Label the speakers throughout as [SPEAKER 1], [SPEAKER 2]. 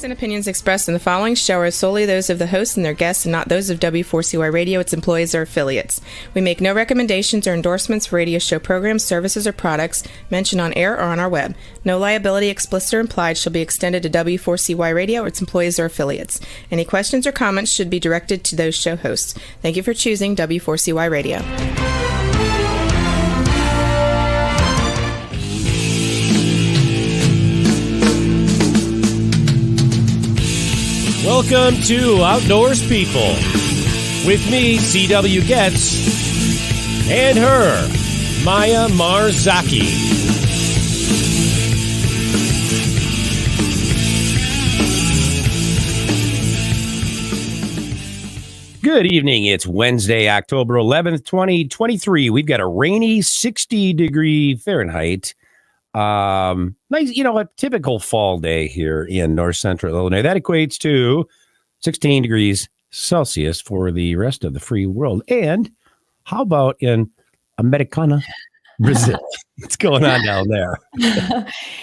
[SPEAKER 1] and opinions expressed in the following show are solely those of the hosts and their guests and not those of W4CY Radio, its employees, or affiliates. We make no recommendations or endorsements for radio show programs, services, or products mentioned on air or on our web. No liability, explicit or implied, shall be extended to W4CY Radio or its employees or affiliates. Any questions or comments should be directed to those show hosts. Thank you for choosing W4CY Radio.
[SPEAKER 2] Welcome to Outdoors People with me, C.W. Getz, and her, Maya Marzaki. Good evening. It's Wednesday, October 11th, 2023. We've got a rainy 60-degree Fahrenheit. Nice, a typical fall day here in north central Illinois. That equates to 16 degrees Celsius for the rest of the free world. And how about in Americana, Brazil? What's going on down there?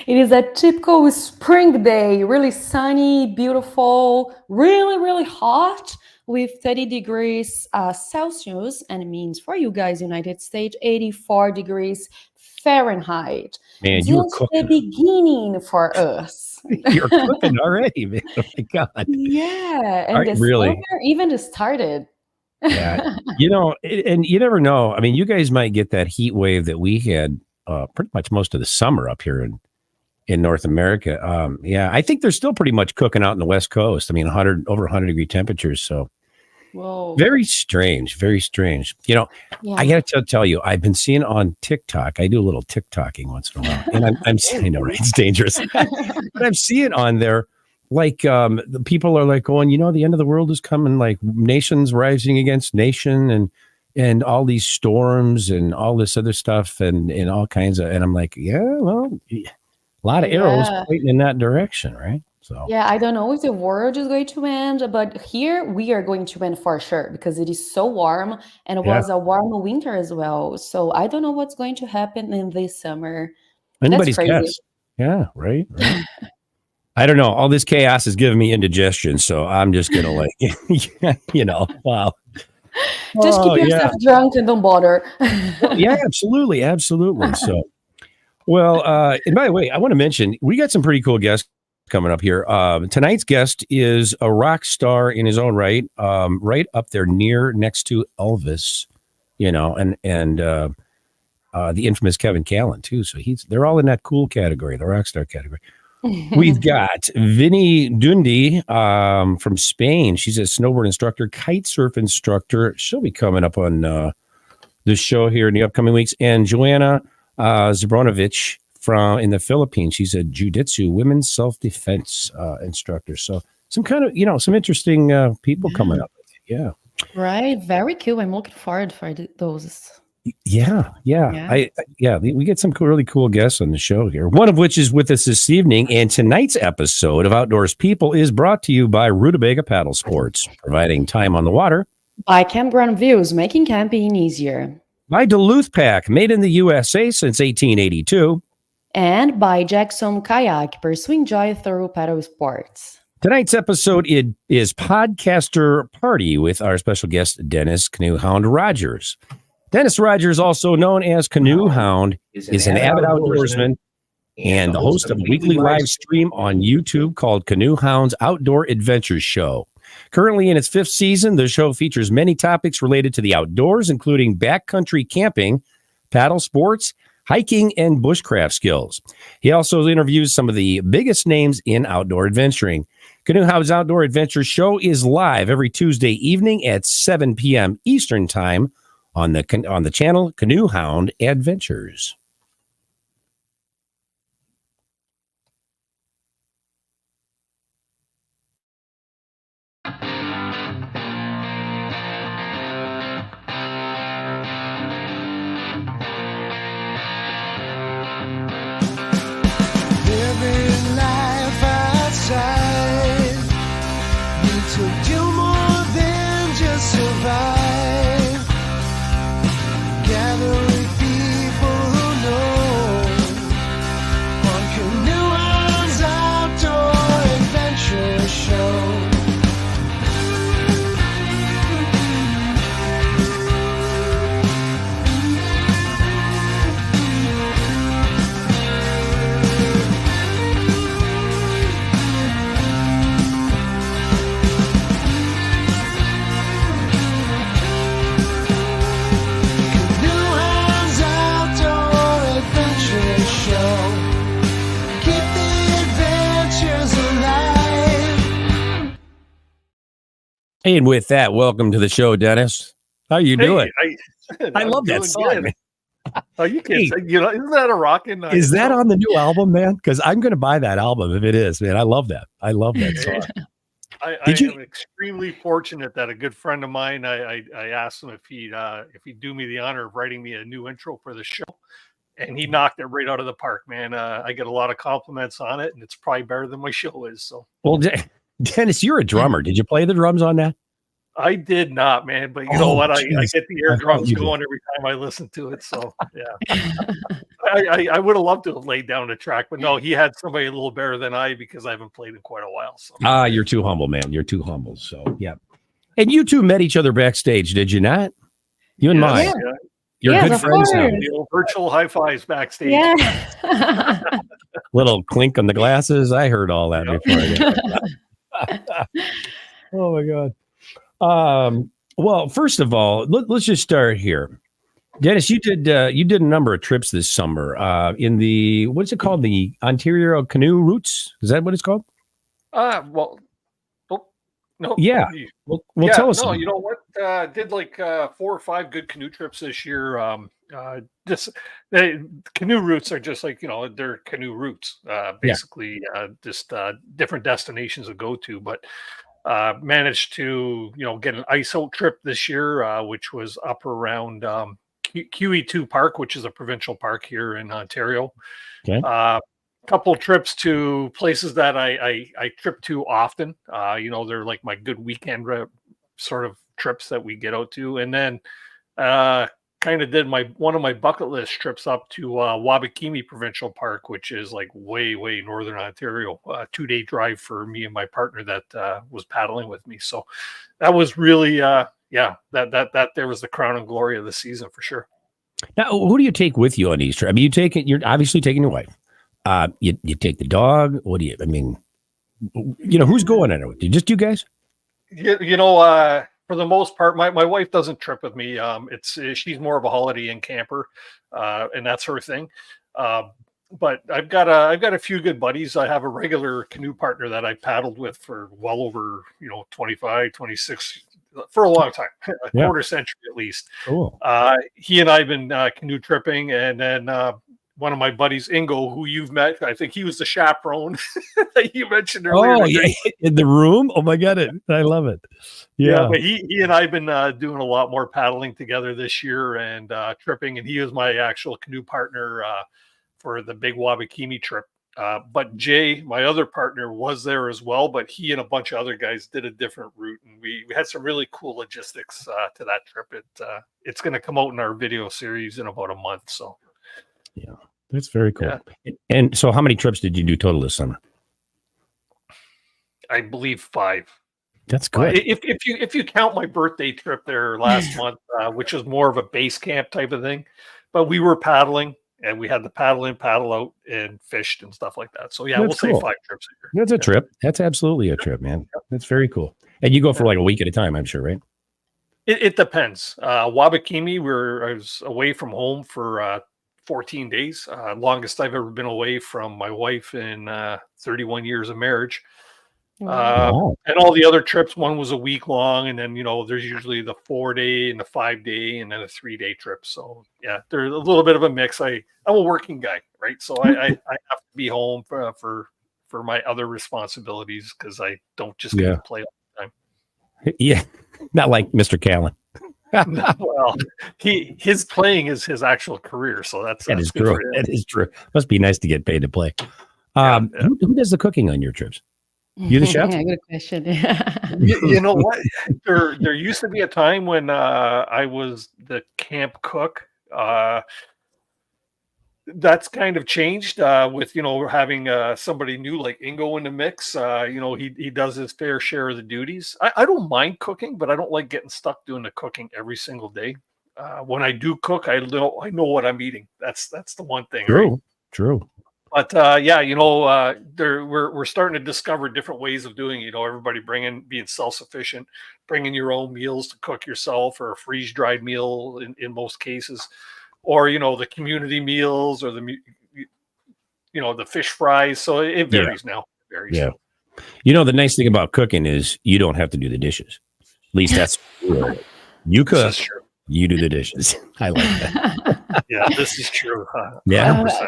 [SPEAKER 3] It is a typical spring day, really sunny, beautiful, really, really hot with 30 degrees Celsius. And it means for you guys, United States, 84 degrees Fahrenheit.
[SPEAKER 2] Man, you were cooking.
[SPEAKER 3] The beginning for us.
[SPEAKER 2] You're cooking already, man. Oh my God.
[SPEAKER 3] Yeah. And the
[SPEAKER 2] really
[SPEAKER 3] summer even started.
[SPEAKER 2] Yeah. And you never know. I mean, you guys might get that heat wave that we had pretty much most of the summer up here in North America. I think they're still pretty much cooking out in the West Coast. I mean, over 100-degree temperatures. So
[SPEAKER 3] whoa.
[SPEAKER 2] Very strange. Very strange. I got to tell you, I've been seeing on TikTok. I do a little TikToking once in a while, and I'm I know, right? It's dangerous, but I'm seeing on there like the people are like going, the end of the world is coming. Like nations rising against nation, and all these storms and all this other stuff, and all kinds of. And I'm like, a lot of arrows pointing in that direction, right? So
[SPEAKER 3] yeah, I don't know if the world is going to end, but here we are going to end for sure because it is so warm and it was a warm winter as well. So I don't know what's going to happen in this summer.
[SPEAKER 2] Anybody's guess. Yeah, right. I don't know. All this chaos is giving me indigestion, so I'm just gonna wow.
[SPEAKER 3] Just keep yourself drunk and don't bother.
[SPEAKER 2] Yeah, absolutely. So, well, and by the way, I want to mention we got some pretty cool guests coming up here. Tonight's guest is a rock star in his own right, right up there next to Elvis, and the infamous Kevin Callan too. So they're all in that cool category, the rock star category. We've got Vinny Dundi from Spain. She's a snowboard instructor, kite surf instructor. She'll be coming up on this show here in the upcoming weeks. And Joanna Zabronovich in the Philippines. She's a jiu-jitsu women's self-defense instructor. So some kind of, some interesting people coming up. Yeah.
[SPEAKER 3] Right. Very cool. I'm looking forward for those.
[SPEAKER 2] Yeah. We get some really cool guests on the show here. One of which is with us this evening. And tonight's episode of Outdoors People is brought to you by Rutabaga Paddle Sports, providing time on the water.
[SPEAKER 3] By Campground Views, making camping easier.
[SPEAKER 2] By Duluth Pack, made in the USA since 1882.
[SPEAKER 3] And by Jackson Kayak, pursuing joy through paddle sports.
[SPEAKER 2] Tonight's episode is Podcaster Party with our special guest, Dennis Caneohound Rogers. Dennis Rogers, also known as Caneohound, is an avid outdoorsman and the host of a weekly live stream on YouTube called Caneohound's Outdoor Adventures Show. Currently in its 5th season, the show features many topics related to the outdoors, including backcountry camping, paddle sports, hiking, and bushcraft skills. He also interviews some of the biggest names in outdoor adventuring. Caneohound's Outdoor Adventures Show is live every Tuesday evening at 7 p.m. Eastern Time on the channel Caneohound Adventures.
[SPEAKER 4] Living life outside, need to do more than just survive. Gather with people who
[SPEAKER 2] And with that, welcome to the show, Dennis. How you doing? I
[SPEAKER 5] I'm
[SPEAKER 2] love that
[SPEAKER 5] doing
[SPEAKER 2] song.
[SPEAKER 5] good.
[SPEAKER 2] Man.
[SPEAKER 5] Oh, you can't
[SPEAKER 2] Hey.
[SPEAKER 5] say, isn't that a rockin'?
[SPEAKER 2] Is that on the new album, man? Because I'm going to buy that album if it is, man. I love that. I love that song.
[SPEAKER 5] I
[SPEAKER 2] Did you?
[SPEAKER 5] am extremely fortunate that a good friend of mine, I asked him if he'd do me the honor of writing me a new intro for the show, and he knocked it right out of the park, man. I get a lot of compliments on it, and it's probably better than my show is. So,
[SPEAKER 2] Well, Dennis, you're a drummer. Did you play the drums on that?
[SPEAKER 5] I did not, man, but you know what? I
[SPEAKER 2] Geez.
[SPEAKER 5] get the air drums going every time I listen to it. So, yeah. I would have loved to have laid down a track, but no, he had somebody a little better than I because I haven't played in quite a while. So
[SPEAKER 2] You're too humble, man. You're too humble. So yeah. And you two met each other backstage, did you not? You and Maya.
[SPEAKER 5] Yeah.
[SPEAKER 2] You're
[SPEAKER 3] Yes,
[SPEAKER 2] good
[SPEAKER 3] of
[SPEAKER 2] friends now.
[SPEAKER 3] course.
[SPEAKER 5] The old virtual high fives backstage.
[SPEAKER 3] Yeah.
[SPEAKER 2] Little clink on the glasses. I heard all that before. Oh my God. Well, first of all, let's just start here. Dennis, you did a number of trips this summer in the, what's it called? The Ontario Canoe Routes? Is that what it's called?
[SPEAKER 5] Well, no.
[SPEAKER 2] Yeah. Well,
[SPEAKER 5] Yeah,
[SPEAKER 2] tell us.
[SPEAKER 5] no, you know what? Did like 4 or 5 good canoe trips this year. Canoe routes are just like, they're canoe routes, basically, just different destinations to go to. But managed to, get an ice out trip this year, which was up around QE2 Park, which is a provincial park here in Ontario.
[SPEAKER 2] Okay.
[SPEAKER 5] Couple trips to places that I trip to often. They're like my good weekend sort of trips that we get out to. And then kind of did one of my bucket list trips up to Wabakimi Provincial Park, which is like way northern Ontario. 2-day drive for me and my partner that was paddling with me. So that was really that there was the crown and glory of the season for sure.
[SPEAKER 2] Now, who do you take with you on these trips? I mean, you're obviously taking your wife. You take the dog. What do you? I mean, who's going on it with you? Just you guys?
[SPEAKER 5] For the most part, my wife doesn't trip with me. She's more of a Holiday Inn camper, and that's her thing. But I've got a few good buddies. I have a regular canoe partner that I paddled with for well over 25, 26 for a long time, quarter century at least.
[SPEAKER 2] Cool.
[SPEAKER 5] He and I've been canoe tripping, and then one of my buddies, Ingo, who you've met, I think he was the chaperone that you mentioned earlier.
[SPEAKER 2] Oh, yeah, in the room. Oh my God, I love it. Yeah,
[SPEAKER 5] but he and I've been doing a lot more paddling together this year and tripping, and he was my actual canoe partner for the big Wabakimi trip. But Jay, my other partner, was there as well, but he and a bunch of other guys did a different route, and we had some really cool logistics to that trip. It's going to come out in our video series in about a month. So,
[SPEAKER 2] yeah, that's very cool.
[SPEAKER 5] Yeah.
[SPEAKER 2] And so, how many trips did you do total this summer?
[SPEAKER 5] I believe 5.
[SPEAKER 2] That's good.
[SPEAKER 5] If you count my birthday trip there last month, which was more of a base camp type of thing, but we were paddling. And we had the paddle in, paddle out, and fished and stuff like that. So yeah,
[SPEAKER 2] That's
[SPEAKER 5] we'll
[SPEAKER 2] cool.
[SPEAKER 5] say 5 trips a year.
[SPEAKER 2] That's a trip. That's absolutely a trip, man. That's very cool. And you go for like a week at a time, I'm sure, right?
[SPEAKER 5] It depends. Wabakimi, I was away from home for 14 days. Longest I've ever been away from my wife in 31 years of marriage.
[SPEAKER 2] Wow.
[SPEAKER 5] And all the other trips, one was a week long, and then there's usually the 4-day and the 5-day, and then a 3-day trip. So yeah, there's a little bit of a mix. I'm a working guy, right? So I have to be home for my other responsibilities because I don't just get to play all the time.
[SPEAKER 2] Yeah, not like Mr. Callan.
[SPEAKER 5] Well, his playing is his actual career, so that
[SPEAKER 2] is true. That is true. Must be nice to get paid to play. Who does the cooking on your trips? You the chef?
[SPEAKER 3] Yeah, good question.
[SPEAKER 5] You know what? There used to be a time when I was the camp cook. That's kind of changed with having somebody new like Ingo in the mix. He does his fair share of the duties. I don't mind cooking, but I don't like getting stuck doing the cooking every single day. When I do cook, I know what I'm eating. That's the one thing.
[SPEAKER 2] True.
[SPEAKER 5] Right?
[SPEAKER 2] True.
[SPEAKER 5] But we're starting to discover different ways of doing it. Everybody being self-sufficient, bringing your own meals to cook yourself, or a freeze-dried meal in most cases, or the community meals, or the fish fries. So it varies now. It varies.
[SPEAKER 2] Yeah. The nice thing about cooking is you don't have to do the dishes. least that's real. You
[SPEAKER 5] This
[SPEAKER 2] cook,
[SPEAKER 5] is true.
[SPEAKER 2] you do the dishes. I like that.
[SPEAKER 5] Yeah, this is true.
[SPEAKER 2] Yeah.
[SPEAKER 5] 100%.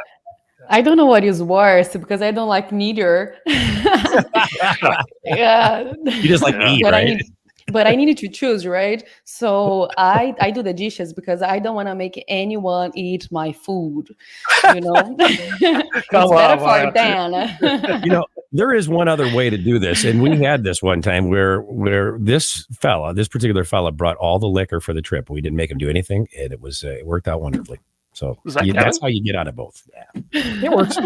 [SPEAKER 3] I don't know what is worse because I don't like neither. Yeah.
[SPEAKER 2] You just like to eat,
[SPEAKER 3] but
[SPEAKER 2] right?
[SPEAKER 3] but I needed to choose, right? So I do the dishes because I don't want to make anyone eat my food. It's
[SPEAKER 5] Come
[SPEAKER 3] better
[SPEAKER 5] on,
[SPEAKER 3] for
[SPEAKER 5] Maya.
[SPEAKER 3] Dan.
[SPEAKER 2] There is one other way to do this, and we had this one time where this particular fella, brought all the liquor for the trip. We didn't make him do anything, and it worked out wonderfully. So
[SPEAKER 5] Was that
[SPEAKER 2] that's
[SPEAKER 5] Kevin?
[SPEAKER 2] how you get out of both. Yeah, it works.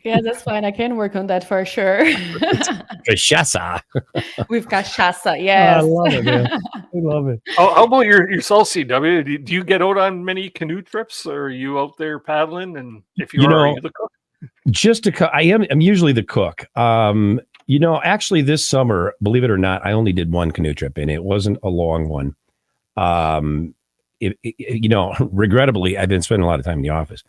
[SPEAKER 3] Yeah, that's fine. I can work on that for sure.
[SPEAKER 2] Cachaça.
[SPEAKER 3] With cachaça,
[SPEAKER 2] I
[SPEAKER 3] yes.
[SPEAKER 2] love it, man. I love it.
[SPEAKER 5] How about yourself, CW? Do you get out on many canoe trips, or are you out there paddling? And if you are you the cook?
[SPEAKER 2] Just I'm usually the cook. Actually this summer, believe it or not, I only did one canoe trip, and it wasn't a long one. Regrettably, I've been spending a lot of time in the office.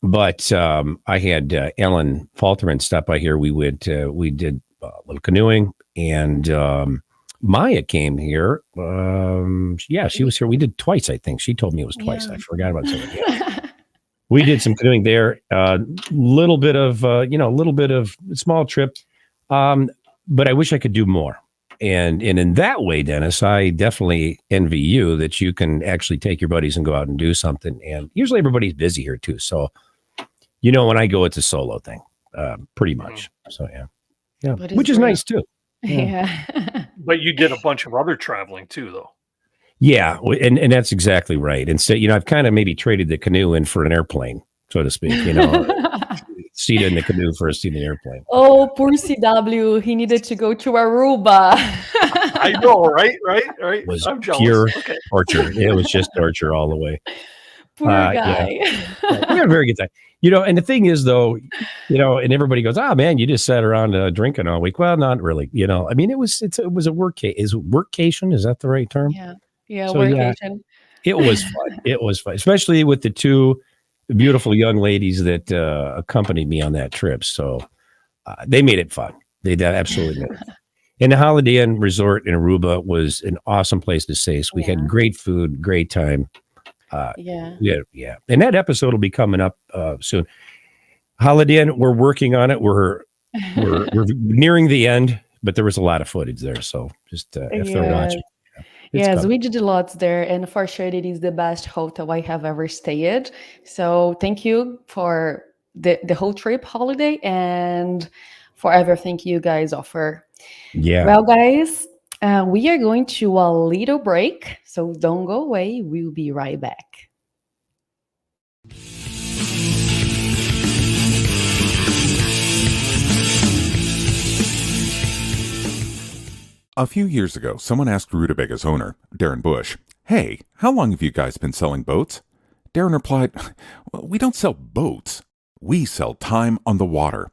[SPEAKER 2] But I had Ellen Falterman stop by here. We did a little canoeing, and Maya came here. She was here. We did twice, I think. She told me it was twice.
[SPEAKER 3] Yeah.
[SPEAKER 2] I forgot about something. Yeah. We did some canoeing there. Little bit of small trip. But I wish I could do more. And in that way, Dennis, I definitely envy you that you can actually take your buddies and go out and do something. And usually everybody's busy here too. So, when I go, it's a solo thing, pretty much. So, yeah, which is nice too.
[SPEAKER 3] Yeah.
[SPEAKER 5] But you did a bunch of other traveling too, though.
[SPEAKER 2] Yeah. And that's exactly right. Instead, I've kind of maybe traded the canoe in for an airplane, so to speak, seat in the canoe for a seat in the airplane.
[SPEAKER 3] Oh, poor CW. He needed to go to Aruba.
[SPEAKER 5] I know, right?
[SPEAKER 2] It was
[SPEAKER 5] I'm jealous.
[SPEAKER 2] pure
[SPEAKER 5] Okay.
[SPEAKER 2] torture. It was just torture all the way.
[SPEAKER 3] Poor guy.
[SPEAKER 2] Yeah, we had a very good time. And the thing is, though, and everybody goes, man, you just sat around drinking all week. Well, not really. It was a work case. Is workcation? Is that the right term?
[SPEAKER 3] Yeah,
[SPEAKER 2] So,
[SPEAKER 3] workation.
[SPEAKER 2] It was fun. It was fun, especially with the two beautiful young ladies that accompanied me on that trip. So they made it fun. They absolutely made it fun. And the Holiday Inn Resort in Aruba was an awesome place to stay. So we had great food, great time. Yeah. And that episode will be coming up soon. Holiday Inn, we're working on it. We're nearing the end, but there was a lot of footage there. So just if they're watching.
[SPEAKER 3] Yes,
[SPEAKER 2] coming.
[SPEAKER 3] we did a lot there, and for sure it is the best hotel I have ever stayed. So thank you for the whole trip holiday and for everything you guys offer.
[SPEAKER 2] Yeah.
[SPEAKER 3] Well, guys, we are going to a little break, so don't go away. We'll be right back.
[SPEAKER 6] A few years ago, someone asked Rutabaga's owner, Darren Bush, "Hey, how long have you guys been selling boats?" Darren replied, "Well, we don't sell boats. We sell time on the water."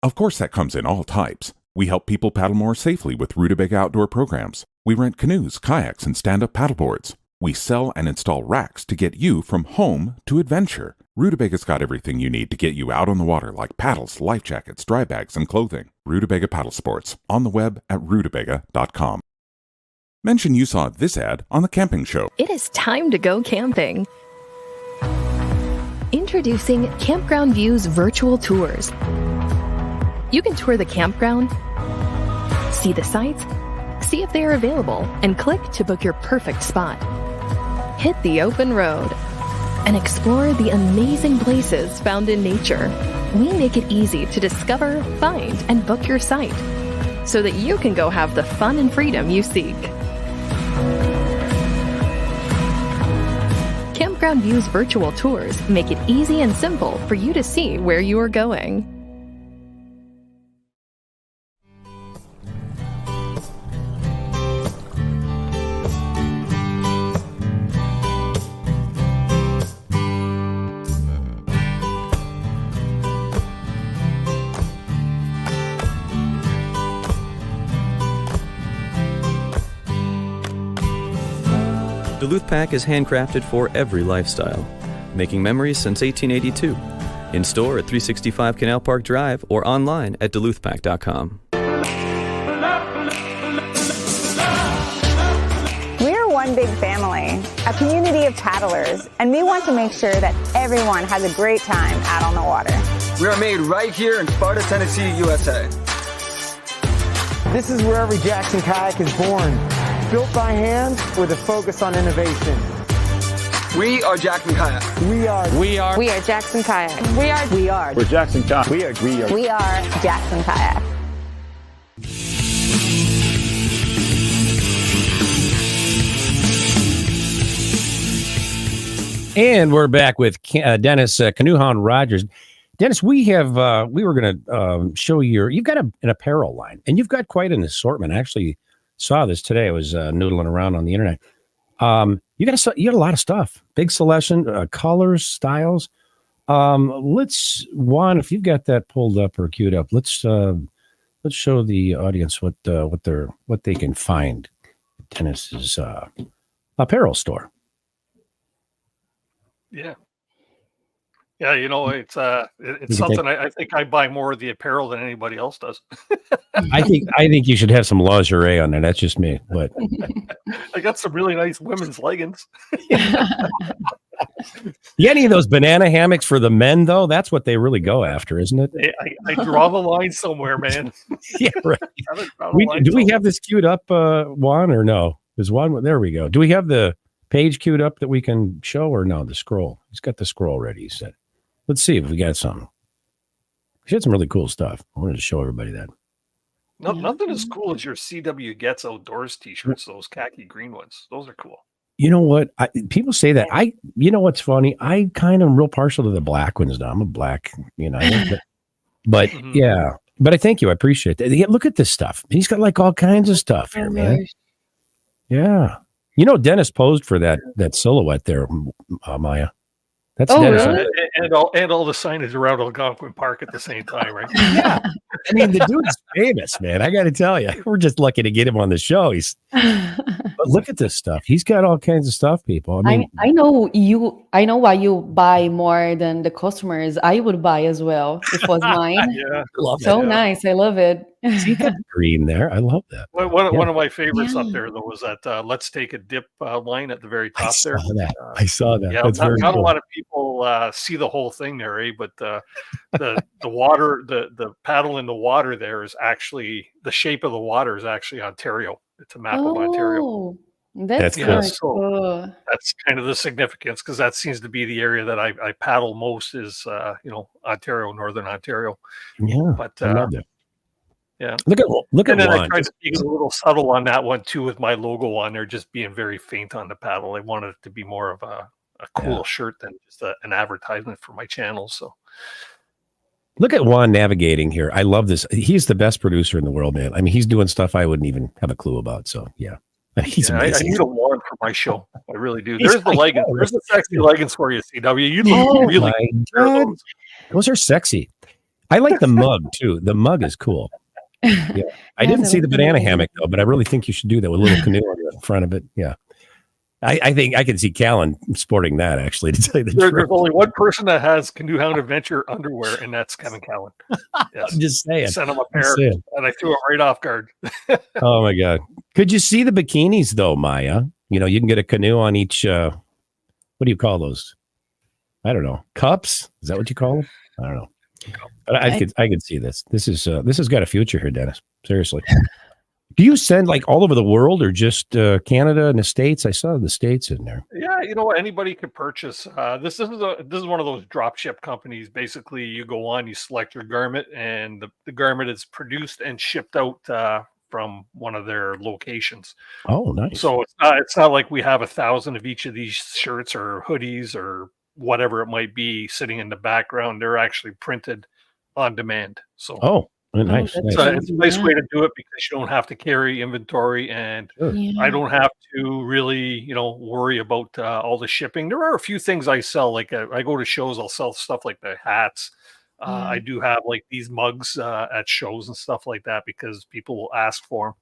[SPEAKER 6] Of course, that comes in all types. We help people paddle more safely with Rutabaga outdoor programs. We rent canoes, kayaks, and stand-up paddleboards. We sell and install racks to get you from home to adventure. Rutubaga's got everything you need to get you out on the water, like paddles, life jackets, dry bags, and clothing. Rutabaga Paddle Sports, on the web at rutabaga.com. Mention you saw this ad on The Camping Show.
[SPEAKER 7] It is time to go camping. Introducing Campground View's virtual tours. You can tour the campground, see the sites, see if they are available, and click to book your perfect spot. Hit the open road and explore the amazing places found in nature. We make it easy to discover, find, and book your site so that you can go have the fun and freedom you seek. Campground View's virtual tours make it easy and simple for you to see where you are going.
[SPEAKER 8] Duluth Pack is handcrafted for every lifestyle, making memories since 1882. In store at 365 Canal Park Drive or online at duluthpack.com.
[SPEAKER 9] one big family, a community of paddlers, and we want to make sure that everyone has a great time out on the water.
[SPEAKER 10] We are made right here in Sparta, Tennessee, USA.
[SPEAKER 11] This is where every Jackson kayak is born, built by hand with a focus on innovation.
[SPEAKER 10] We are Jackson Kayak.
[SPEAKER 11] We are
[SPEAKER 9] Jackson Kayak.
[SPEAKER 11] We're Jackson Kayak.
[SPEAKER 9] We are Jackson Kayak.
[SPEAKER 2] And we're back with Dennis Caneohound Rogers. Dennis, we were going to show you've got an apparel line, and you've got quite an assortment. I actually saw this today. I was noodling around on the internet. You got a lot of stuff, big selection, colors, styles. Juan, if you've got that pulled up or queued up, let's show the audience what they can find at Dennis's apparel store.
[SPEAKER 5] Yeah. Yeah, it's something I think I buy more of the apparel than anybody else does.
[SPEAKER 2] I think you should have some lingerie on there. That's just me, but
[SPEAKER 5] I got some really nice women's leggings.
[SPEAKER 2] You any of those banana hammocks for the men though? That's what they really go after, isn't it?
[SPEAKER 5] I draw the line somewhere, man.
[SPEAKER 2] Yeah, right. Do we have this queued up, Juan, or no? There's one. There we go. Do we have the page queued up that we can show, or no? The scroll. He's got the scroll ready. He said. Let's see if we got some. She had some really cool stuff. I wanted to show everybody that.
[SPEAKER 5] Nothing as cool as your CW Gets Outdoors t-shirts, those khaki green ones. Those are cool.
[SPEAKER 2] You know what? People say that. You know what's funny? I kind of am real partial to the black ones now. I'm a black, but yeah. But I thank you. I appreciate that. Yeah, look at this stuff. He's got like all kinds of stuff here, man. Yeah. Dennis posed for that silhouette there, Maya. That's Dennis.
[SPEAKER 3] Really?
[SPEAKER 5] And all the signage around Algonquin Park at the same time, right?
[SPEAKER 2] Yeah. I mean, the dude's famous, man. I got to tell you, we're just lucky to get him on the show. But look at this stuff. He's got all kinds of stuff, people. I mean,
[SPEAKER 3] I know why you buy more than the customers. I would buy as well if it was mine.
[SPEAKER 5] Yeah,
[SPEAKER 2] love
[SPEAKER 3] so
[SPEAKER 2] it.
[SPEAKER 3] nice. I love it.
[SPEAKER 2] See that green there? I love that.
[SPEAKER 5] One of my favorites up there though was that "Let's Take a Dip" line at the very top there.
[SPEAKER 2] I saw that.
[SPEAKER 5] Yeah,
[SPEAKER 2] That's very
[SPEAKER 5] not
[SPEAKER 2] cool.
[SPEAKER 5] a lot of people see the whole thing there, eh? But the water, the paddle in the water there is actually the shape of the water is actually Ontario. It's a map of Ontario.
[SPEAKER 3] That's cool.
[SPEAKER 5] That's kind of the significance, because that seems to be the area that I paddle most is Ontario, Northern Ontario.
[SPEAKER 2] Yeah,
[SPEAKER 5] but
[SPEAKER 2] I love that.
[SPEAKER 5] Yeah,
[SPEAKER 2] look at
[SPEAKER 5] and then
[SPEAKER 2] Juan.
[SPEAKER 5] I tried to be a little subtle on that one too, with my logo on there just being very faint on the paddle. I wanted it to be more of a cool shirt than just an advertisement for my channel. So
[SPEAKER 2] look at Juan navigating here. I love this. He's the best producer in the world, man. I mean, he's doing stuff I wouldn't even have a clue about. So yeah. He's amazing.
[SPEAKER 5] I need a Juan for my show. I really do. There's the leggings. There's the sexy leggings for you, CW. You look really good.
[SPEAKER 2] Those are sexy. I like the mug too. The mug is cool. Yeah. I didn't see the banana hammock though, but I really think you should do that with a little canoe on the front of it. Yeah. I think I can see Callan sporting that, actually, to tell you the truth.
[SPEAKER 5] There's only one person that has Caneohound Adventure underwear, and that's Kevin Callan. Yes.
[SPEAKER 2] I'm just saying.
[SPEAKER 5] I sent him a pair, and I threw it right off guard.
[SPEAKER 2] Oh, my God. Could you see the bikinis, though, Maya? You can get a canoe on each, what do you call those? I don't know. Cups? Is that what you call them? I don't know. But I could see this. This has got a future here, Dennis. Seriously. Do you send like all over the world, or just Canada and the States? I saw the States in there.
[SPEAKER 5] Yeah, anybody could purchase. This is one of those drop ship companies. Basically, you go on, you select your garment, and the garment is produced and shipped out from one of their locations.
[SPEAKER 2] Oh, nice.
[SPEAKER 5] So it's not like we have 1,000 of each of these shirts or hoodies or whatever it might be sitting in the background. They're actually printed on demand. So
[SPEAKER 2] nice.
[SPEAKER 5] It's a nice way to do it, because you don't have to carry inventory, and I don't have to really, worry about all the shipping. There are a few things I sell. Like I go to shows, I'll sell stuff like the hats. I do have like these mugs at shows and stuff like that, because people will ask for them.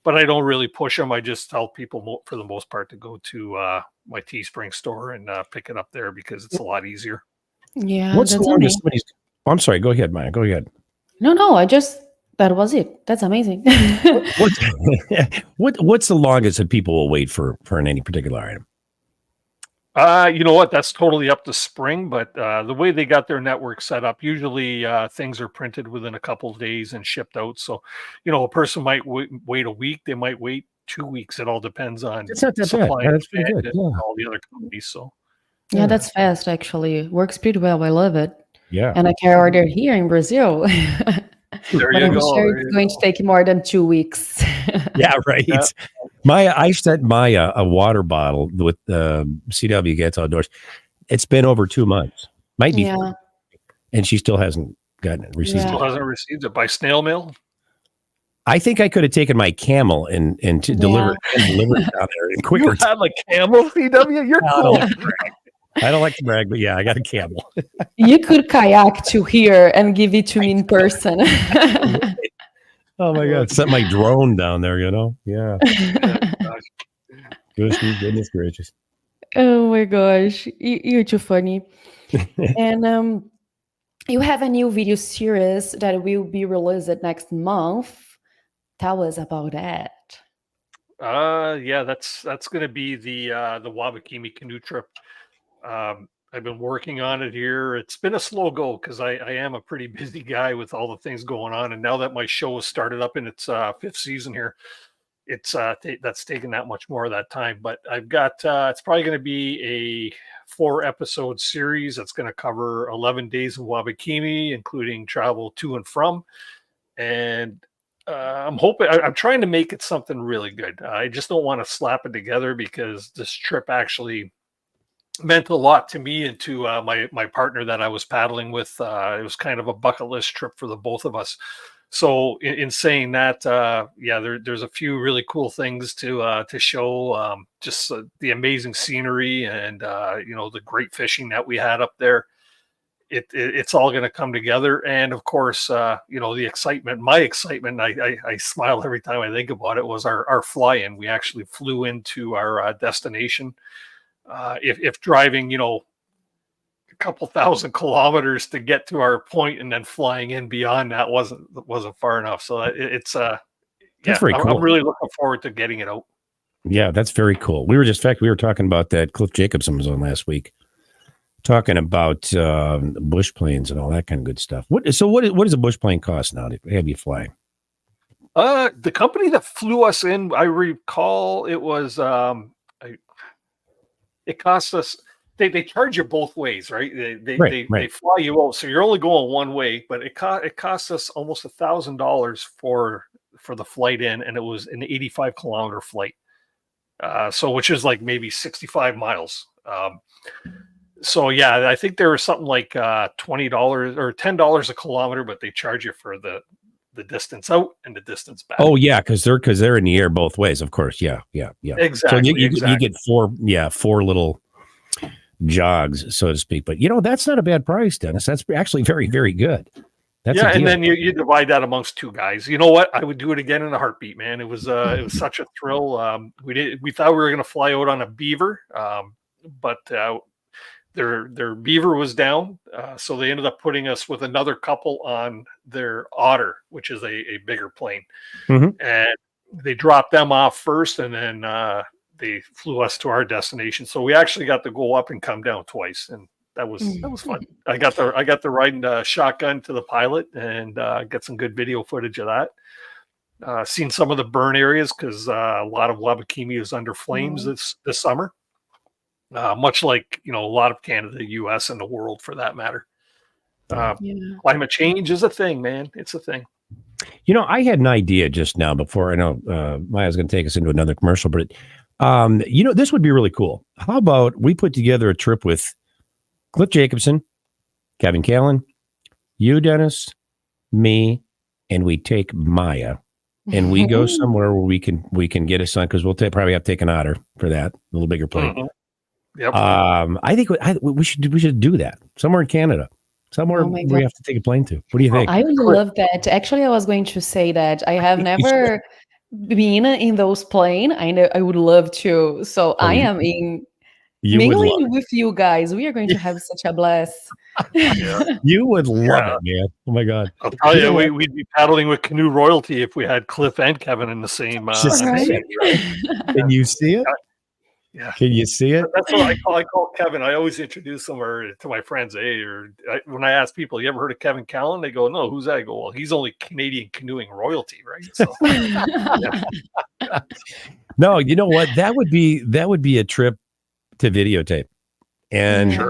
[SPEAKER 5] But I don't really push them. I just tell people, for the most part, to go to my Teespring store and pick it up there, because it's a lot easier.
[SPEAKER 3] Yeah.
[SPEAKER 2] What's the longest? I'm sorry. Go ahead, Maya. Go ahead.
[SPEAKER 3] No, I just That was it. That's amazing.
[SPEAKER 2] What's the longest that people will wait for any particular item?
[SPEAKER 5] You know what? That's totally up to Spring, but the way they got their network set up, usually things are printed within a couple of days and shipped out. So, a person might wait a week, they might wait 2 weeks. It all depends on
[SPEAKER 2] It's not that bad.
[SPEAKER 5] supply
[SPEAKER 2] Yeah,
[SPEAKER 5] and
[SPEAKER 2] that's pretty
[SPEAKER 5] demand
[SPEAKER 2] good.
[SPEAKER 5] and
[SPEAKER 2] Yeah.
[SPEAKER 5] all the other companies. So,
[SPEAKER 3] Yeah, that's fast actually. Works pretty well. I love it.
[SPEAKER 2] Yeah.
[SPEAKER 3] And I can order here in Brazil.
[SPEAKER 5] there
[SPEAKER 3] But
[SPEAKER 5] you
[SPEAKER 3] I'm
[SPEAKER 5] go.
[SPEAKER 3] sure
[SPEAKER 5] There
[SPEAKER 3] it's
[SPEAKER 5] you
[SPEAKER 3] going
[SPEAKER 5] go.
[SPEAKER 3] to take more than 2 weeks.
[SPEAKER 2] Yeah, right.
[SPEAKER 5] Yeah.
[SPEAKER 2] Maya, I sent Maya a water bottle with CW Gets Outdoors. It's been over 2 months. Might be.
[SPEAKER 3] Yeah.
[SPEAKER 2] And she still hasn't gotten it received.
[SPEAKER 3] Yeah.
[SPEAKER 5] Still hasn't received it by snail mail.
[SPEAKER 2] I think I could have taken my camel and to deliver it down there in quicker
[SPEAKER 5] You had like camel, CW. You're cool.
[SPEAKER 2] I don't like to brag, but yeah, I got a camel.
[SPEAKER 3] You could kayak to here and give it to me in person.
[SPEAKER 2] Oh my God. Set my drone down there, Yeah. Goodness gracious.
[SPEAKER 3] Oh my gosh. You're too funny. And you have a new video series that will be released next month. Tell us about that.
[SPEAKER 5] Yeah, that's gonna be the Wabakimi canoe trip. I've been working on it here. It's been a slow go because I am a pretty busy guy with all the things going on, and now that my show has started up in its 5th season here, it's that's taken that much more of that time. But I've got it's probably going to be a 4-episode series that's going to cover 11 days in Wabakimi, including travel to and from, and I'm trying to make it something really good. I just don't want to slap it together because this trip actually meant a lot to me and to my partner that I was paddling with. It was kind of a bucket list trip for the both of us. So in saying that, there's a few really cool things to show. Just the amazing scenery and the great fishing that we had up there. It's all going to come together, and of course, the excitement. My excitement, I smile every time I think about it. Was our fly-in. We actually flew into our destination. If driving, a couple thousand kilometers to get to our point, and then flying in beyond that wasn't far enough. So it's
[SPEAKER 2] That's very cool.
[SPEAKER 5] I'm really looking forward to getting it out.
[SPEAKER 2] Yeah, that's very cool. We were talking about that. Cliff Jacobson was on last week, talking about bush planes and all that kind of good stuff. What does a bush plane cost now to have you fly?
[SPEAKER 5] The company that flew us in, I recall it was it cost us. They charge you both ways, right? They fly you out, so you're only going one way. But it cost us almost $1,000 for the flight in, and it was an 85-kilometer flight. So which is like maybe 65 miles. So yeah, I think there was something like $20 or $10 a kilometer, but they charge you for the distance out and the distance back.
[SPEAKER 2] Oh yeah, because they're in the air both ways, of course. Yeah.
[SPEAKER 5] Exactly.
[SPEAKER 2] So you get four little jogs, so to speak. But that's not a bad price, Dennis. That's actually very, very good. That's
[SPEAKER 5] and then you divide that amongst 2 guys. You know what? I would do it again in a heartbeat, man. It was such a thrill. We thought we were going to fly out on a beaver, but their beaver was down, so they ended up putting us with another couple on their otter, which is a bigger plane.
[SPEAKER 2] Mm-hmm.
[SPEAKER 5] And they dropped them off first, and then they flew us to our destination. So we actually got to go up and come down twice, and that was fun. I got the ride shotgun to the pilot and get some good video footage of that. Seen some of the burn areas because a lot of Wabakimi is under flames this summer. Much like a lot of Canada, the U.S., and the world for that matter. Climate change is a thing, man. It's a thing.
[SPEAKER 2] I had an idea just now before I know Maya's going to take us into another commercial, but this would be really cool. How about we put together a trip with Cliff Jacobson, Kevin Callan, you, Dennis, me, and we take Maya, and we go somewhere where we can get a sun, because we'll probably have to take an otter for that, a little bigger plane.
[SPEAKER 5] Mm-hmm. Yep.
[SPEAKER 2] I think we should do that somewhere in Canada, somewhere we have to take a plane to. What do you think?
[SPEAKER 3] I would love that. Actually, I was going to say that I have never been in those planes. I know I would love to. So I am in.
[SPEAKER 2] You would love
[SPEAKER 3] Mingling with you guys. We are going to have such a blast.
[SPEAKER 2] it. You would love it, man. Oh my God.
[SPEAKER 5] I'll tell
[SPEAKER 2] You
[SPEAKER 5] you,
[SPEAKER 2] know what?
[SPEAKER 5] we'd be paddling with canoe royalty if we had Cliff and Kevin in the same
[SPEAKER 2] Just
[SPEAKER 3] Right?
[SPEAKER 2] saying, right? Can you see it?
[SPEAKER 5] Yeah.
[SPEAKER 2] Can you see it?
[SPEAKER 5] That's what I call Kevin. I always introduce him to my friends. Hey, when I ask people, you ever heard of Kevin Callan? They go, no, who's that? I go, well, he's only Canadian canoeing royalty, right? So,
[SPEAKER 2] No, you know what? That would be a trip to videotape. And
[SPEAKER 3] Yeah.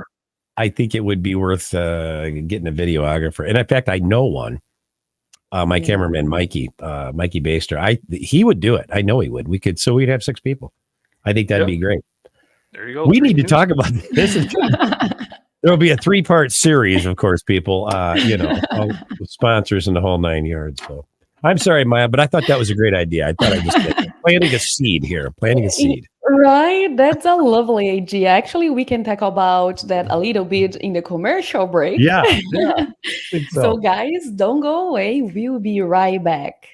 [SPEAKER 2] I think it would be worth getting a videographer. And in fact, I know one. My cameraman, Mikey Baster. He would do it. I know he would. We'd have 6 people. I think that'd be great.
[SPEAKER 5] there you go.
[SPEAKER 2] We need to talk about this. There'll be a 3-part series, of course, people. All the sponsors and the whole 9 yards. So I'm sorry, Maya, but I thought that was a great idea. I thought I just planting a seed here. Planting a seed.
[SPEAKER 3] Right, that's a lovely idea. Actually, we can talk about that a little bit in the commercial break.
[SPEAKER 2] Yeah. I think
[SPEAKER 3] So, guys, don't go away. We'll be right back.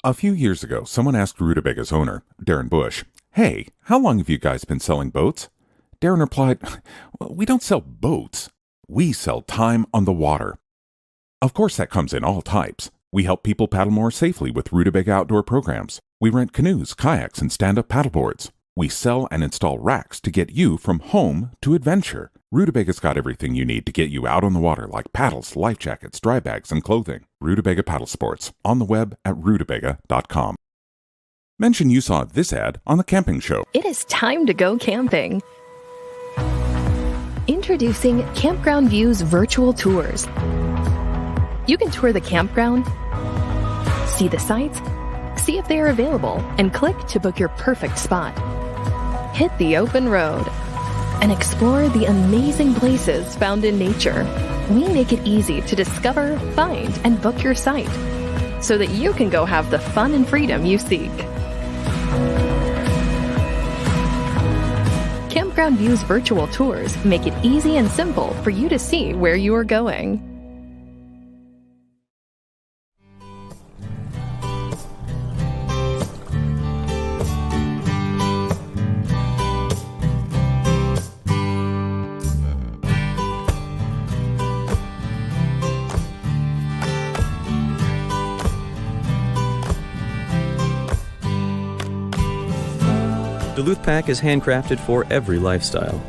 [SPEAKER 6] A few years ago, someone asked Rutabaga's owner, Darren Bush, "Hey, how long have you guys been selling boats?" Darren replied, "Well, we don't sell boats. We sell time on the water." Of course, that comes in all types. We help people paddle more safely with Rutabaga outdoor programs. We rent canoes, kayaks, and stand-up paddleboards. We sell and install racks to get you from home to adventure. Rutabaga's got everything you need to get you out on the water, like paddles, life jackets, dry bags, and clothing. Rutabaga Paddle Sports, on the web at rutabaga.com. Mention you saw this ad on The Camping Show.
[SPEAKER 7] It is time to go camping. Introducing Campground View's virtual tours. You can tour the campground, see the sights, see if they are available, and click to book your perfect spot. Hit the open road and explore the amazing places found in nature. We make it easy to discover, find, and book your site so that you can go have the fun and freedom you seek. Campground View's virtual tours make it easy and simple for you to see where you are going.
[SPEAKER 8] Duluth Pack is handcrafted for every lifestyle,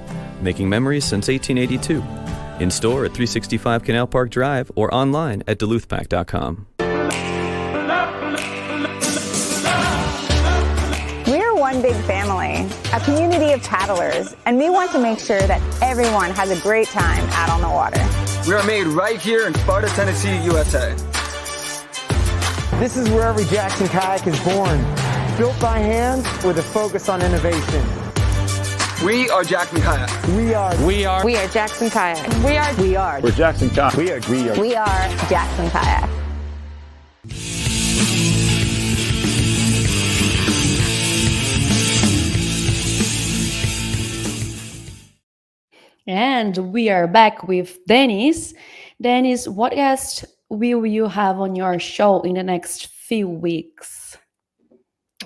[SPEAKER 8] making memories since 1882. In store at 365 Canal Park Drive or online at duluthpack.com.
[SPEAKER 9] We're one big family, a community of paddlers, and we want to make sure that everyone has a great time out on the water.
[SPEAKER 10] We are made right here in Sparta, Tennessee, USA.
[SPEAKER 11] This is where every Jackson kayak is born. Built by hand with a focus on innovation.
[SPEAKER 10] We are Jackson Kayak.
[SPEAKER 11] We are
[SPEAKER 9] Jackson Kayak.
[SPEAKER 11] We're Jackson Kayak.
[SPEAKER 9] We are Jackson Kayak.
[SPEAKER 3] And we are back with Dennis. Dennis, what guest will you have on your show in the next few weeks?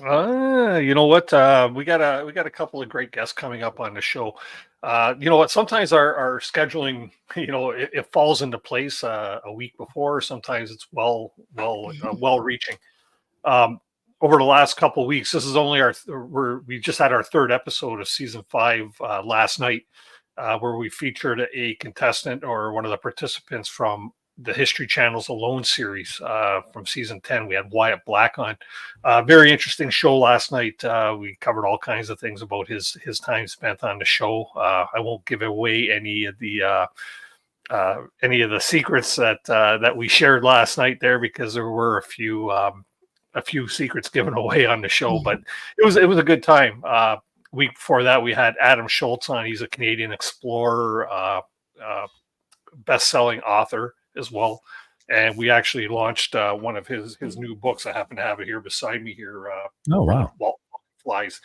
[SPEAKER 5] You know what? We got a couple of great guests coming up on the show. You know what? Sometimes our scheduling, it falls into place a week before. Sometimes it's well reaching. Over the last couple of weeks, this is only we just had our 3rd episode of season 5 last night, where we featured a contestant or one of the participants from the History Channel's Alone series from season 10. We had Wyatt Black on. Very interesting show last night. We covered all kinds of things about his time spent on the show. I won't give away any of the secrets that we shared last night there, because there were a few secrets given away on the show, but it was a good time. Week before that, we had Adam Schultz on. He's a Canadian explorer, best-selling author as well, and we actually launched one of his new books. I happen to have it here beside me here.
[SPEAKER 2] Oh wow!
[SPEAKER 5] Walt Flies.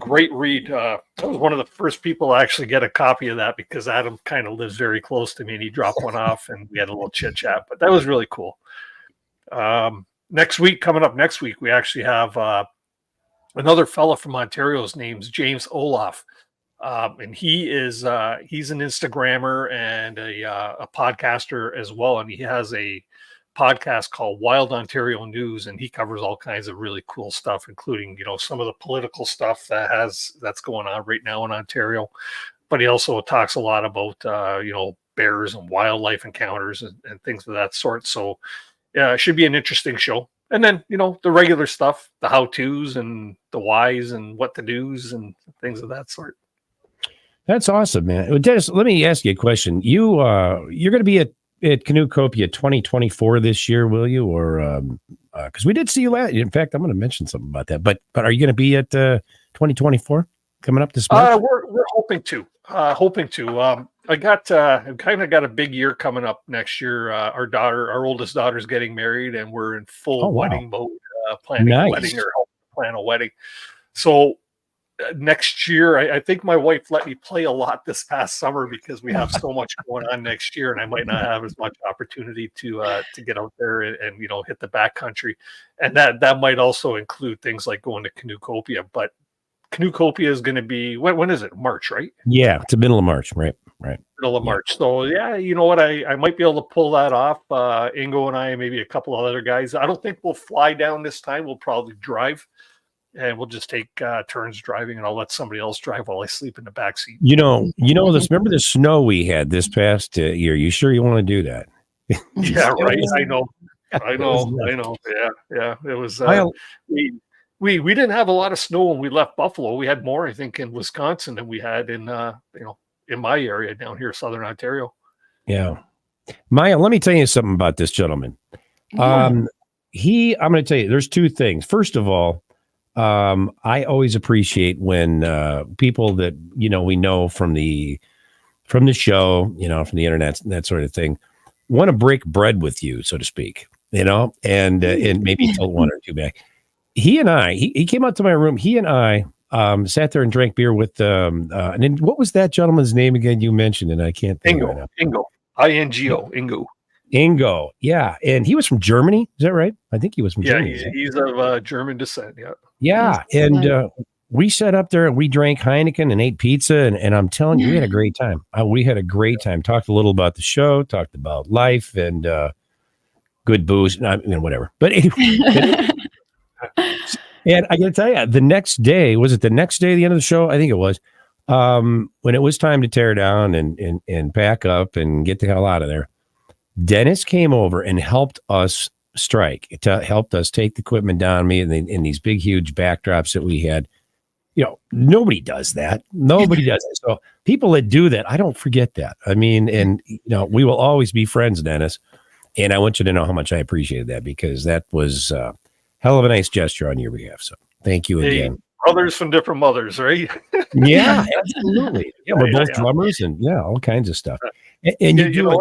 [SPEAKER 5] Great read. I was one of the first people to actually get a copy of that, because Adam kind of lives very close to me, and he dropped one off, and we had a little chit chat. But that was really cool. Coming up next week, we actually have another fella from Ontario. His name's James Olaf. And he's an Instagrammer and a podcaster as well. And he has a podcast called Wild Ontario News, and he covers all kinds of really cool stuff, including, some of the political stuff that's going on right now in Ontario. But he also talks a lot about, bears and wildlife encounters and things of that sort. So yeah, it should be an interesting show. And then, the regular stuff, the how-tos and the whys and what to do's and things of that sort.
[SPEAKER 2] That's awesome, man. Well, Dennis, let me ask you a question. You're going to be at Caneohound 2024 this year, will you? Or because we did see you last. In fact, I'm going to mention something about that. But are you going to be at 2024 coming up this month?
[SPEAKER 5] We're hoping to. I've kind of got a big year coming up next year. Our oldest daughter's getting married, and we're in full wedding mode, planning a wedding or helping plan a wedding. So next year, I think my wife let me play a lot this past summer because we have so much going on next year, and I might not have as much opportunity to get out there and hit the backcountry, and that might also include things like going to Caneohound. But Caneohound is going to be when is it? March, right?
[SPEAKER 2] Yeah, it's the middle of March, right.
[SPEAKER 5] Middle of March. So yeah, you know what? I might be able to pull that off. Ingo and I, and maybe a couple of other guys. I don't think we'll fly down this time. We'll probably drive. And we'll just take turns driving, and I'll let somebody else drive while I sleep in the back seat.
[SPEAKER 2] Remember the snow we had this past year? You sure you want to do that?
[SPEAKER 5] Yeah, right. I know. Yeah. It was. We didn't have a lot of snow when we left Buffalo. We had more, I think, in Wisconsin than we had in in my area down here, Southern Ontario.
[SPEAKER 2] Yeah, Maya, let me tell you something about this gentleman. Yeah. I'm going to tell you, there's two things. First of all, I always appreciate when people that we know from the show, from the internet, and that sort of thing, want to break bread with you, so to speak. And maybe tell one or two back. He and I, he came out to my room. He and I sat there and drank beer with. And then what was that gentleman's name again? You mentioned, and I can't think of it now.
[SPEAKER 5] Ingo, I-N-G-O, Ingo.
[SPEAKER 2] Ingo, yeah, and he was from Germany. Is that right? I think he was from Germany.
[SPEAKER 5] Yeah, he's of German descent. Yeah.
[SPEAKER 2] Yeah, and we sat up there and we drank Heineken and ate pizza, and I'm telling you, we had a great time. We had a great time. Talked a little about the show, talked about life, and good booze, whatever. But anyway, and I got to tell you, the next day, was it the next day, the end of the show? I think it was. When it was time to tear down and pack up and get the hell out of there, Dennis came over and helped us strike. It helped us take the equipment down. In these big, huge backdrops that we had. Nobody does that. Nobody does it. So people that do that, I don't forget that. I mean, and we will always be friends, Dennis. And I want you to know how much I appreciated that, because that was a hell of a nice gesture on your behalf. So thank you again.
[SPEAKER 5] Brothers from different mothers, right?
[SPEAKER 2] Yeah, absolutely. Yeah, we're both drummers and all kinds of stuff. And you do an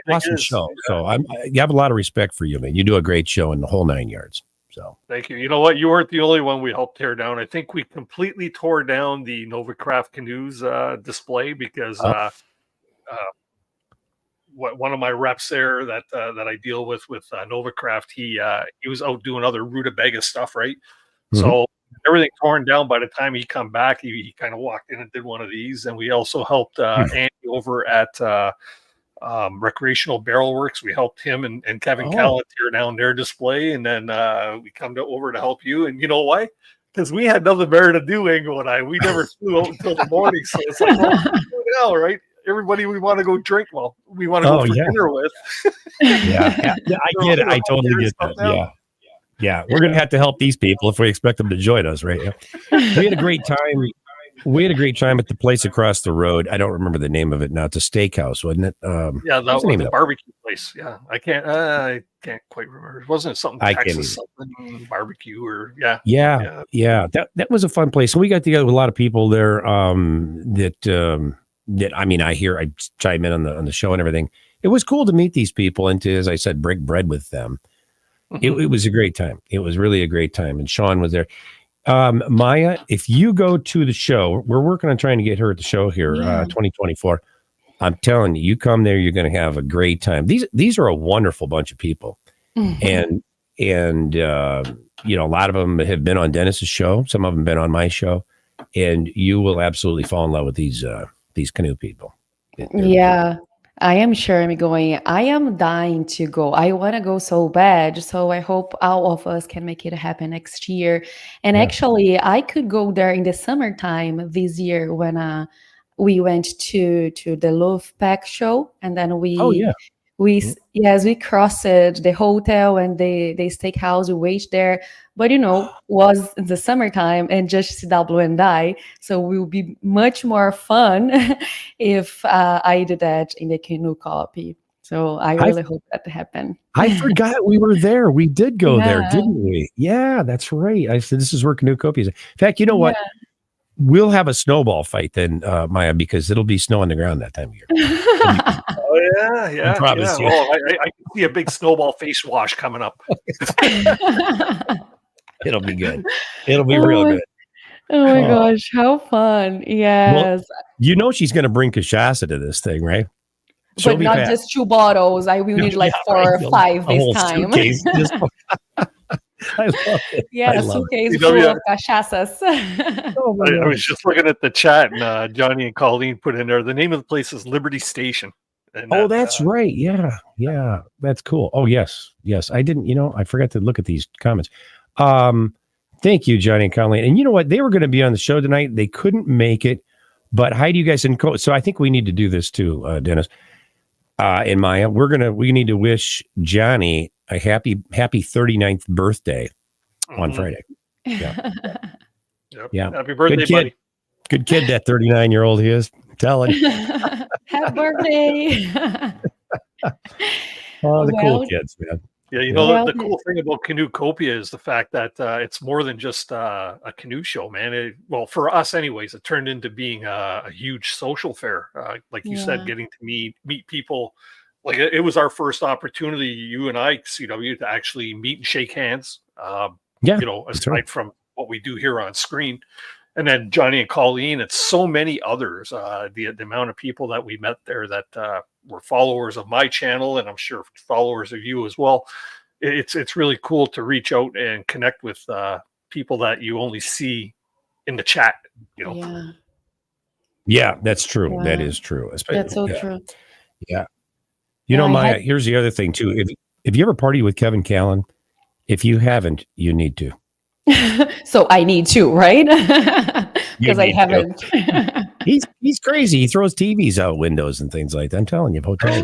[SPEAKER 2] awesome show. So I have a lot of respect for you, man. You do a great show in the whole 9 yards. So
[SPEAKER 5] thank you. You know what? You weren't the only one we helped tear down. I think we completely tore down the Novacraft canoes display because one of my reps there that I deal with Novacraft, he was out doing other rutabaga stuff, right? Mm-hmm. So everything torn down. By the time he come back, he kind of walked in and did one of these. And we also helped Andy over at Recreational Barrel Works. We helped him and Kevin Callan tear down their display, and then we come over to help you. And you know why? Because we had nothing better to do, Ingo and I. We never flew out until the morning, so it's like, now, right? Everybody we want to go drink. Well, we want to go for dinner with.
[SPEAKER 2] Yeah, I get it. I totally get that. Yeah. We're gonna have to help these people if we expect them to join us, right? Yeah. We had a great time. We had a great time at the place across the road. I don't remember the name of it now. It's a steakhouse, wasn't it?
[SPEAKER 5] That was the barbecue place. Yeah, I can't quite remember. Wasn't it something Texas something barbecue or Yeah. That was a fun place. So we got together with a lot of people there. That I chime in on the show and everything. It was cool to meet these people and to, as I said, break bread with them. Mm-hmm. It was a great time. It was really a great time, and Sean was there. Maya, if you go to the show, we're working on trying to get her at the show here, 2024. I'm telling you, you come there, you're going to have a great time. These are a wonderful bunch of people. Mm-hmm. And
[SPEAKER 2] and you know, a lot of them have been on Dennis's show. Some of them have been on my show, and you will absolutely fall in love with these canoe people.
[SPEAKER 3] Yeah, I am sure I'm going. I am dying to go. I want to go so bad. So I hope all of us can make it happen next year. And
[SPEAKER 2] Yeah.
[SPEAKER 3] actually, I could go there in the summertime this year when we went to the Love Pack show, and then
[SPEAKER 2] Oh yeah.
[SPEAKER 3] we crossed the hotel and the steakhouse. We wait there, but was in the summertime and just CW and I, so it will be much more fun if I did that in the canoe copy. So I really hope that happen.
[SPEAKER 2] I forgot we were there. We did go there,
[SPEAKER 3] Yeah.
[SPEAKER 2] didn't we? Yeah, that's right. I said this is where Canoe Copia is. In fact, you know what?
[SPEAKER 3] Yeah.
[SPEAKER 2] We'll have a snowball fight then, Maya, because it'll be snow on the ground that time of year.
[SPEAKER 5] Oh yeah.
[SPEAKER 2] I promise you.
[SPEAKER 5] Oh, I can see a big snowball face wash coming up.
[SPEAKER 2] It'll be good. It'll be real good.
[SPEAKER 3] Oh my gosh, how fun. Yes.
[SPEAKER 2] Well, you know she's going to bring cachaça to this thing, right? She'll
[SPEAKER 3] But
[SPEAKER 2] be
[SPEAKER 3] not
[SPEAKER 2] fast.
[SPEAKER 3] just 2 bottles. I will need like 4 or 5
[SPEAKER 2] A
[SPEAKER 3] this
[SPEAKER 2] whole
[SPEAKER 3] time.
[SPEAKER 2] suitcase. I love it.
[SPEAKER 3] Yeah,
[SPEAKER 2] I
[SPEAKER 3] a
[SPEAKER 2] love
[SPEAKER 3] suitcase
[SPEAKER 2] it.
[SPEAKER 3] full of cachaças.
[SPEAKER 2] Oh my
[SPEAKER 5] I was
[SPEAKER 2] gosh.
[SPEAKER 5] just looking at the chat, and Johnny and Colleen put in there. The name of the place is Liberty Station. And
[SPEAKER 2] Oh, that's right. Yeah. Yeah. That's cool. Oh, yes. Yes. I didn't, I forgot to look at these comments. Thank you, Johnny and Colleen. And you know what? They were going to be on the show tonight. They couldn't make it. But hi to you guys. So I think we need to do this too, Dennis and Maya. We need to wish Johnny a happy 39th birthday on Friday. Yeah.
[SPEAKER 5] Yep.
[SPEAKER 2] Yeah.
[SPEAKER 5] Happy birthday,
[SPEAKER 2] Good kid.
[SPEAKER 5] buddy.
[SPEAKER 2] Good kid, that 39-year-old he is. Telling you.
[SPEAKER 3] Happy birthday.
[SPEAKER 2] Oh, the cool
[SPEAKER 3] Well,
[SPEAKER 2] kids, man.
[SPEAKER 5] Yeah, the cool thing about Canoe Copia is the fact that it's more than just a canoe show, man. Well, for us anyways, it turned into being a huge social fair. Like you said, getting to meet people. Like it was our first opportunity, you and I, CW, to actually meet and shake hands. Aside from what we do here on screen. And then Johnny and Colleen, it's so many others. The amount of people that we met there that were followers of my channel, and I'm sure followers of you as well. It's really cool to reach out and connect with people that you only see in the chat.
[SPEAKER 2] Yeah, that's true.
[SPEAKER 3] Yeah.
[SPEAKER 2] That is true.
[SPEAKER 3] That's so true.
[SPEAKER 2] Yeah.
[SPEAKER 3] I
[SPEAKER 2] Maya, here's the other thing too. If you ever party with Kevin Callan, if you haven't, you need to.
[SPEAKER 3] So I need to, right? Because I haven't.
[SPEAKER 2] He's crazy. He throws TVs out windows and things like that. I'm telling you, hotels.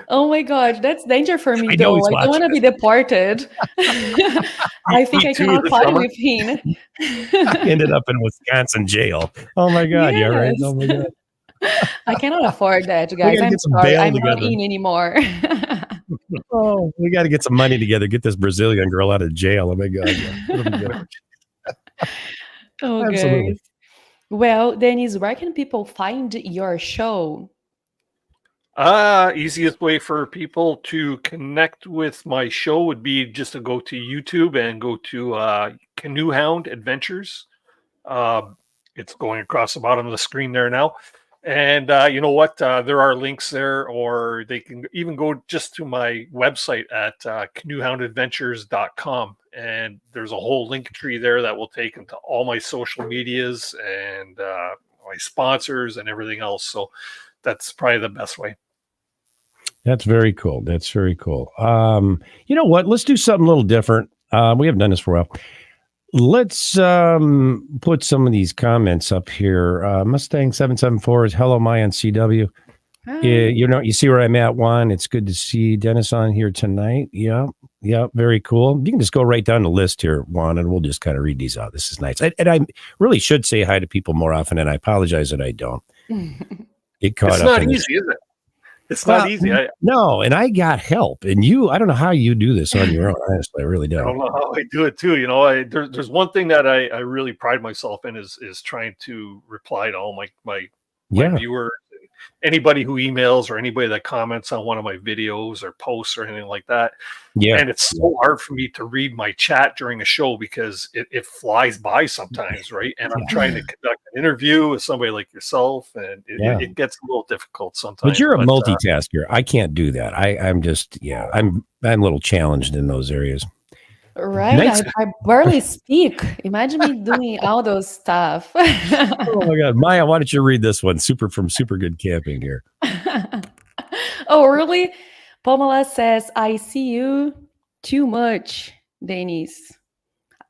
[SPEAKER 3] Oh my gosh, that's danger for me
[SPEAKER 2] I know
[SPEAKER 3] though.
[SPEAKER 2] he's
[SPEAKER 3] I don't want to be deported. I think I cannot party with him.
[SPEAKER 2] Ended up in Wisconsin jail. Oh my God. Yeah, right. Oh my God.
[SPEAKER 3] I cannot afford that, guys. I'm sorry. I'm not in anymore.
[SPEAKER 2] Oh, we got to get some money together. Get this Brazilian girl out of jail. Oh my God. It'll be good.
[SPEAKER 3] Okay. Well, Dennis, where can people find your show?
[SPEAKER 5] Easiest way for people to connect with my show would be just to go to YouTube and go to Caneohound Adventures. It's going across the bottom of the screen there now. And you know what? There are links there, or they can even go just to my website at caneohoundadventures.com. And there's a whole link tree there that will take them to all my social medias and my sponsors and everything else. So that's probably the best way.
[SPEAKER 2] That's very cool. That's very cool. You know what? Let's do something a little different. We haven't done this for a while. Let's put some of these comments up here. Mustang 774 is hello, Maya and C.W. You see where I'm at, Juan. It's good to see Dennis on here tonight. Yeah, very cool. You can just go right down the list here, Juan, and we'll just kind of read these out. This is nice. And I really should say hi to people more often, and I apologize that I don't. Get caught
[SPEAKER 5] it's
[SPEAKER 2] up.
[SPEAKER 5] Not easy, is it? It's not easy.
[SPEAKER 2] No, and I got help. And I don't know how you do this on your own. Honestly, I really don't.
[SPEAKER 5] I don't know how I do it too. There's one thing that I really pride myself in is trying to reply to all my viewers anybody who emails or anybody that comments on one of my videos or posts or anything like that.
[SPEAKER 2] Yeah.
[SPEAKER 5] And it's so hard for me to read my chat during a show because it flies by sometimes, right? And I'm trying to conduct an interview with somebody like yourself, and it gets a little difficult sometimes.
[SPEAKER 2] But you're a multitasker. I can't do that. I'm just, I'm a little challenged in those areas.
[SPEAKER 3] Right.
[SPEAKER 2] Nice.
[SPEAKER 3] I barely speak. Imagine me doing all those stuff.
[SPEAKER 2] Oh my God. Maya, why don't you read this one? From Super Good Camping here.
[SPEAKER 3] Oh, really? Pamela says, I see you too much, Denise.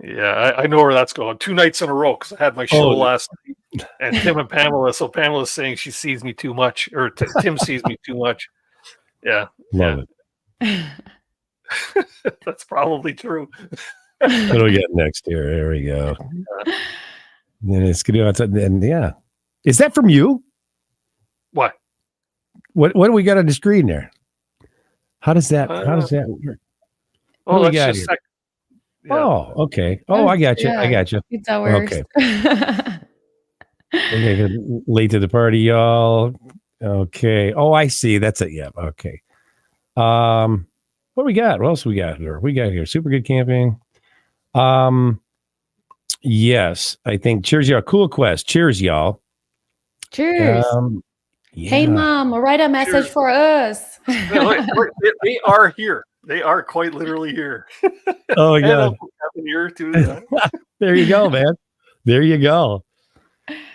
[SPEAKER 5] Yeah, I know where that's going. 2 nights in a row because I had my show last night, and Tim and Pamela. So Pamela's saying she sees me too much, or Tim sees me too much. Yeah,
[SPEAKER 2] Love
[SPEAKER 5] it. That's probably true.
[SPEAKER 2] What do we get next here? There we go. Then it's gonna and yeah. Is that from you?
[SPEAKER 5] What
[SPEAKER 2] do we got on the screen there? How does that work?
[SPEAKER 5] Oh, that's just
[SPEAKER 2] yeah. Oh, okay. Oh, I got you. I got you.
[SPEAKER 3] It's ours.
[SPEAKER 2] Okay. Okay, late to the party, y'all. Okay. Oh, I see. That's it. Yeah. Okay. What do we got? What else we got here? We got here Super Good Camping. Yes, I think. Cheers, y'all. Cool Quest. Cheers, y'all.
[SPEAKER 3] Cheers.
[SPEAKER 2] Yeah.
[SPEAKER 3] Hey, Mom, write a message for us.
[SPEAKER 5] They are here. They are quite literally here.
[SPEAKER 2] Oh, yeah.
[SPEAKER 5] Here too.
[SPEAKER 2] There you go, man. There you go.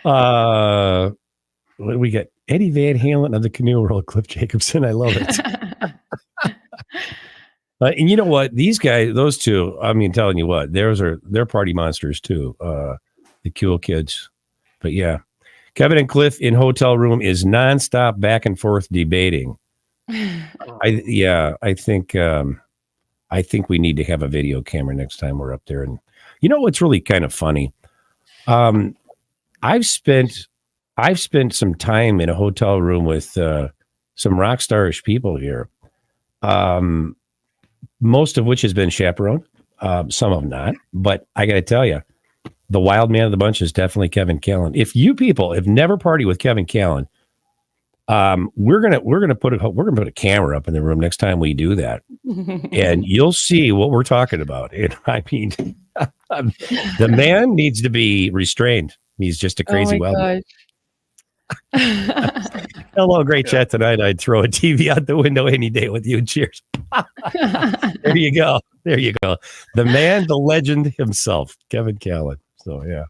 [SPEAKER 2] What do we get? Eddie Van Halen of the Canoe World, Cliff Jacobson. I love it. And you know what? These guys, those two, I mean, telling you what, they're party monsters too. The cool kids. But yeah, Kevin and Cliff in hotel room is nonstop back and forth debating. I think we need to have a video camera next time we're up there. And you know what's really kind of funny? I've spent some time in a hotel room with some rock starish people here. Most of which has been chaperoned, some of them not. But I got to tell you, the wild man of the bunch is definitely Kevin Callan. If you people have never partied with Kevin Callan, we're gonna put a camera up in the room next time we do that, and you'll see what we're talking about. And I mean, the man needs to be restrained. He's just a crazy wild man. Hello, great chat tonight. I'd throw a TV out the window any day with you. Cheers. There you go. There you go. The man, the legend himself, Kevin Callan. So yeah.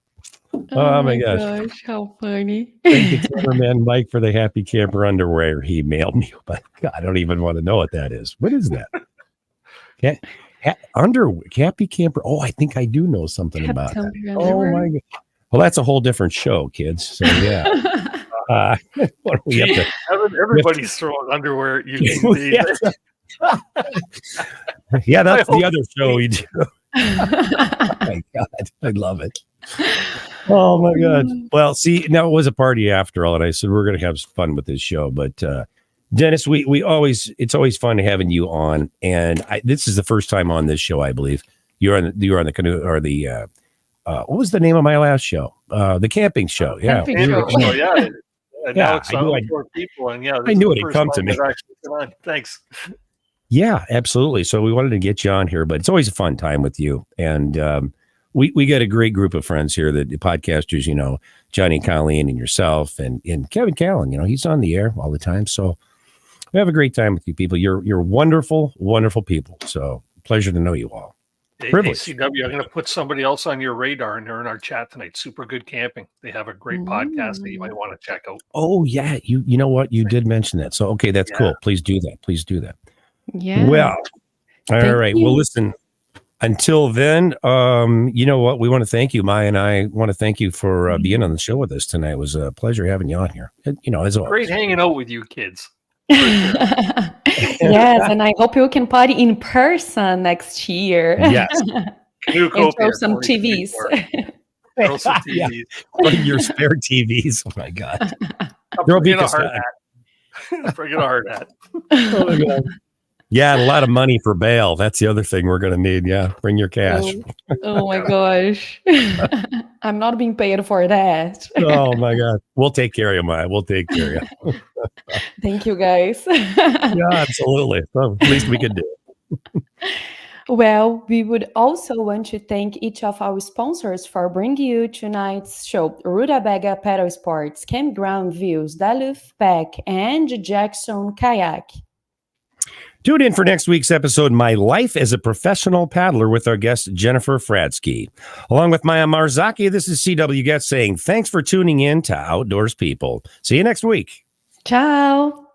[SPEAKER 2] Oh my gosh,
[SPEAKER 3] how funny.
[SPEAKER 2] Thank you, cameraman Mike, for the happy camper underwear he mailed me. But God, I don't even want to know what that is. What is that? Happy camper. Oh, I think I do know something about that. Oh my God. Well, that's a whole different show, kids. So yeah.
[SPEAKER 5] Everybody's throwing underwear at you these days.
[SPEAKER 2] Yeah, that's the other show we do. Oh my God, I love it. Oh my God. Well, see, now it was a party after all, and I said we're going to have fun with this show. But Dennis, it's always fun having you on, and this is the first time on this show, I believe. You're on the canoe or the what was the name of my last show? The camping show. Yeah.
[SPEAKER 5] Yeah. And now it's
[SPEAKER 2] I knew
[SPEAKER 5] for people, and
[SPEAKER 2] I knew it'd come to me.
[SPEAKER 5] Thanks.
[SPEAKER 2] Yeah, absolutely. So we wanted to get you on here, but it's always a fun time with you. And we got a great group of friends here, the podcasters, you know, Johnny Colleen and yourself and Kevin Callan, you know, he's on the air all the time. So we have a great time with you people. You're wonderful, wonderful people. So pleasure to know you all.
[SPEAKER 5] Hey, C.W, I'm going to put somebody else on your radar, and they're in our chat tonight. Super Good Camping. They have a great podcast that you might want to check out.
[SPEAKER 2] Oh yeah, you know what? You did mention that. So okay, that's cool. Please do that. Please do that.
[SPEAKER 3] Yeah.
[SPEAKER 2] Well, all right. Well, listen. Until then, you know what? We want to thank you, Maya, and I want to thank you for being on the show with us tonight. It was a pleasure having you on here. You know, as always.
[SPEAKER 5] Great hanging out with you kids.
[SPEAKER 3] Yes, and I hope you can party in person next year.
[SPEAKER 2] Yes.
[SPEAKER 3] And throw some TVs.
[SPEAKER 5] Throw some TVs.
[SPEAKER 2] Yeah. Your spare TVs. Oh my God.
[SPEAKER 5] Bring a hard hat. Bring a hard hat.
[SPEAKER 2] Oh my God. Yeah, and a lot of money for bail. That's the other thing we're going to need. Yeah, bring your cash.
[SPEAKER 3] Oh my gosh. I'm not being paid for that.
[SPEAKER 2] Oh my God. We'll take care of you, Maya. We'll take care of you.
[SPEAKER 3] Thank you, guys.
[SPEAKER 2] Yeah, absolutely. Well, at least we could do it.
[SPEAKER 3] Well, we would also want to thank each of our sponsors for bringing you tonight's show: Rutabaga Paddle Sports, Campground Views, Duluth Pack, and Jackson Kayak.
[SPEAKER 2] Tune in for next week's episode, My Life as a Professional Paddler, with our guest, Jennifer Fradsky. Along with Maya Marzaki, this is C.W. Getz saying thanks for tuning in to Outdoors People. See you next week.
[SPEAKER 3] Ciao.